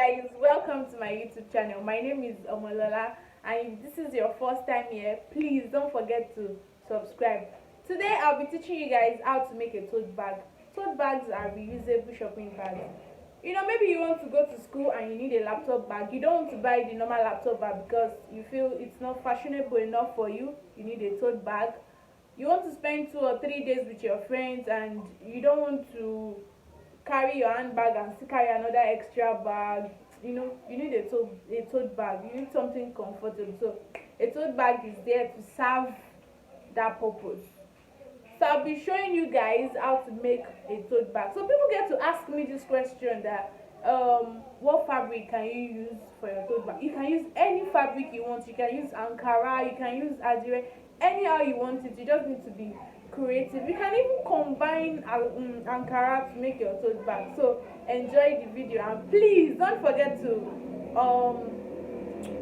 guys, welcome to my YouTube channel. My name is Omolola, and if this is your first time here, please don't forget to subscribe. Today I'll be teaching you guys how to make a tote bag. Tote bags are reusable shopping bags. Maybe you want to go to school and you need a laptop bag. You don't want to buy the normal laptop bag because you feel it's not fashionable enough for you. You need a tote bag. You want to spend 2 or 3 days with your friends and you don't want to carry your handbag and still carry another extra bag. You need a tote bag. You need something comfortable. So a tote bag is there to serve that purpose. So I'll be showing you guys how to make a tote bag. So people get to ask me this question that what fabric can you use for your tote bag? You can use any fabric you want. You can use Ankara, you can use Adire, anyhow you want it. You just need to be creative. You can even combine Ankara to make your tote bag. So enjoy the video and please don't forget to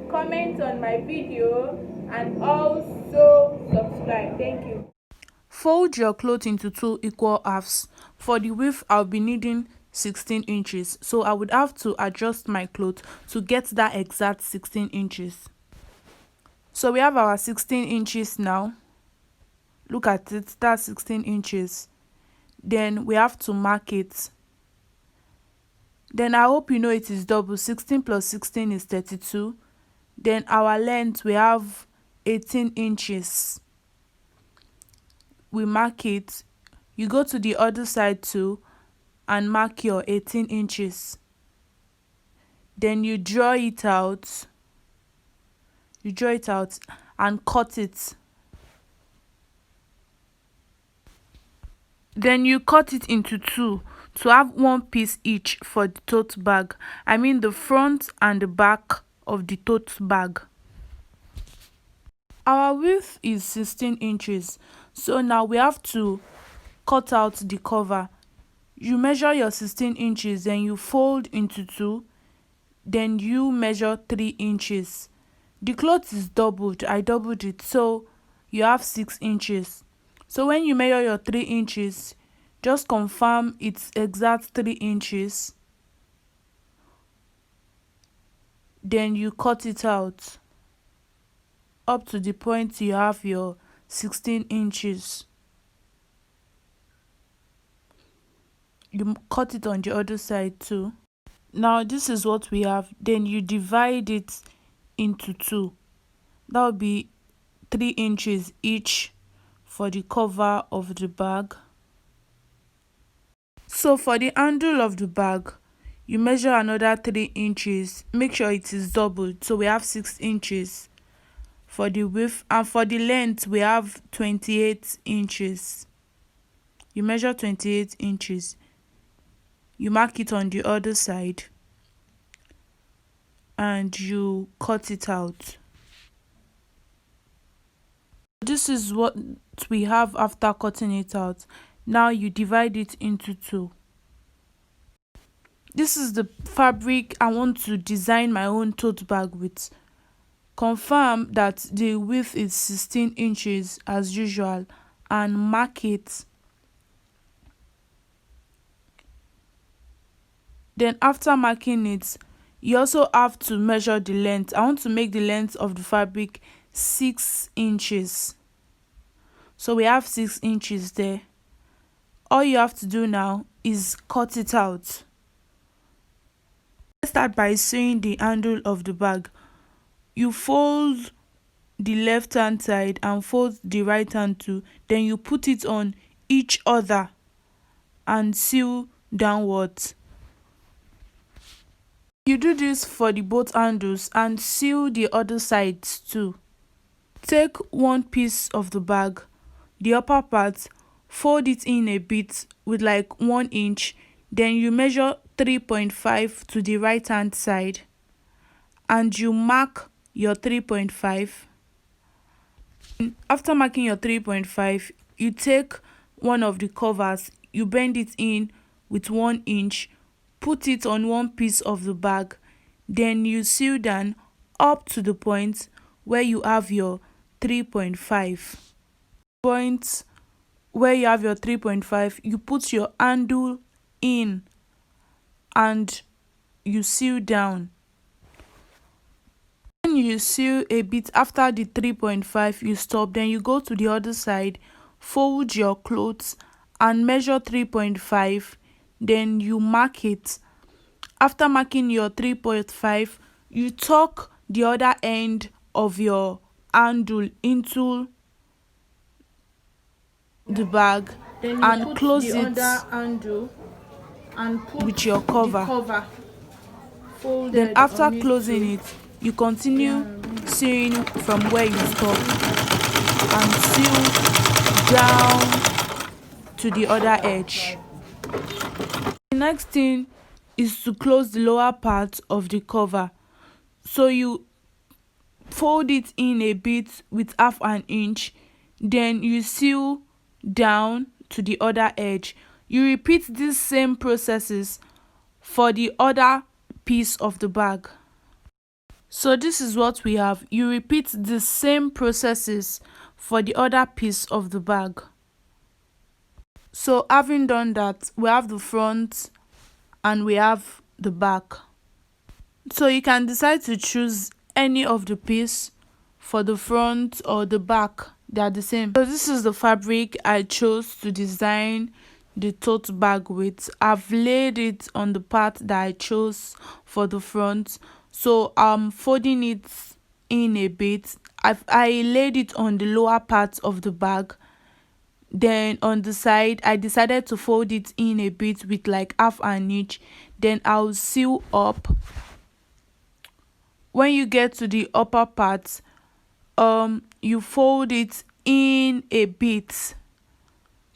comment on my video and also subscribe. Thank you. Fold your cloth into 2 equal halves. For the width, I'll be needing 16 inches. So I would have to adjust my cloth to get that exact 16 inches. So we have our 16 inches now. Look at it, that's 16 inches. Then we have to mark it. Then I hope you know it is double. 16 plus 16 is 32. Then our length, we have 18 inches. We mark it. You go to the other side too and mark your 18 inches. Then you draw it out. You draw it out and cut it. Then you cut it into 2 to have 1 piece each for the tote bag. I mean the front and the back of the tote bag. Our width is 16 inches. So now we have to cut out the cover. You measure your 16 inches, then you fold into 2. Then you measure 3 inches. The cloth is doubled. I doubled it, so you have 6 inches. So when you measure your 3 inches, just confirm it's exact 3 inches. Then you cut it out up to the point you have your 16 inches. You cut it on the other side too. Now this is what we have. Then you divide it into 2. That would be 3 inches each for the cover of the bag. So for the handle of the bag, you measure another 3 inches. Make sure it is doubled. So we have 6 inches for the width, and for the length we have 28 inches. You measure 28 inches. You mark it on the other side and you cut it out. This is what we have after cutting it out. Now you divide it into 2. This is the fabric I want to design my own tote bag with. Confirm that the width is 16 inches as usual and mark it. Then after marking it, you also have to measure the length. I want to make the length of the fabric 6 inches. So we have 6 inches there. All you have to do now is cut it out. Let's start by sewing the handle of the bag. You fold the left hand side and fold the right hand too. Then you put it on each other and sew downwards. You do this for the both handles and sew the other sides too. Take 1 piece of the bag, the upper part, fold it in a bit with like 1 inch. Then you measure 3.5 to the right hand side and you mark your 3.5. After marking your 3.5, you take one of the covers, you bend it in with 1 inch, put it on 1 piece of the bag, then you sew down up to the point where you have your 3.5. Point where you have your 3.5, you put your handle in and you sew down. When you sew a bit after the 3.5, you stop, then you go to the other side, fold your clothes and measure 3.5, then you mark it. After marking your 3.5, you tuck the other end of your handle into the bag Then you and put close the it other handle and put with your the cover. cover Then folded after on it closing too. it, you continue sewing from where you stop and sew down to the other edge. The next thing is to close the lower part of the cover. So you fold it in a bit with half an inch, then you sew down to the other edge. You repeat these same processes for the other piece of the bag. So this is what we have. You repeat the same processes for the other piece of the bag. So having done that, we have the front and we have the back. So you can decide to choose any of the piece for the front or the back. They are the same. So this is the fabric I chose to design the tote bag with. I've laid it on the part that I chose for the front, so I'm folding it in a bit. I laid it on the lower part of the bag, then on the side I decided to fold it in a bit with like half an inch. Then I'll sew up. When you get to the upper part, you fold it in a bit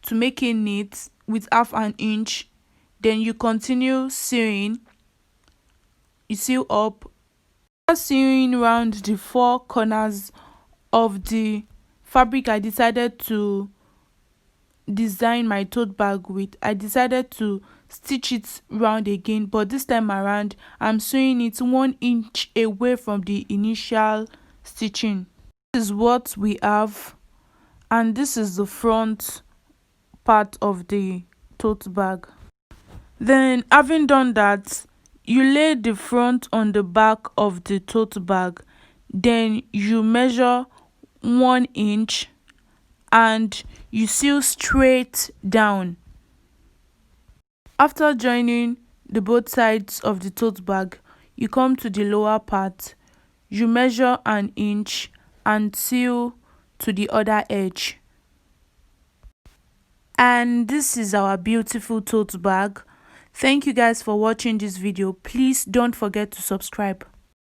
to make it neat with half an inch. Then you continue sewing. You sew up. After sewing around the four corners of the fabric I decided to design my tote bag with, I decided to stitch it round again, but this time around I'm sewing it 1 inch away from the initial stitching. This is what we have, and this is the front part of the tote bag. Then having done that, you lay the front on the back of the tote bag, then you measure 1 inch and you sew straight down. After joining the both sides of the tote bag, you come to the lower part, you measure 1 inch and sew to the other edge. And this is our beautiful tote bag. Thank you guys for watching this video. Please don't forget to subscribe.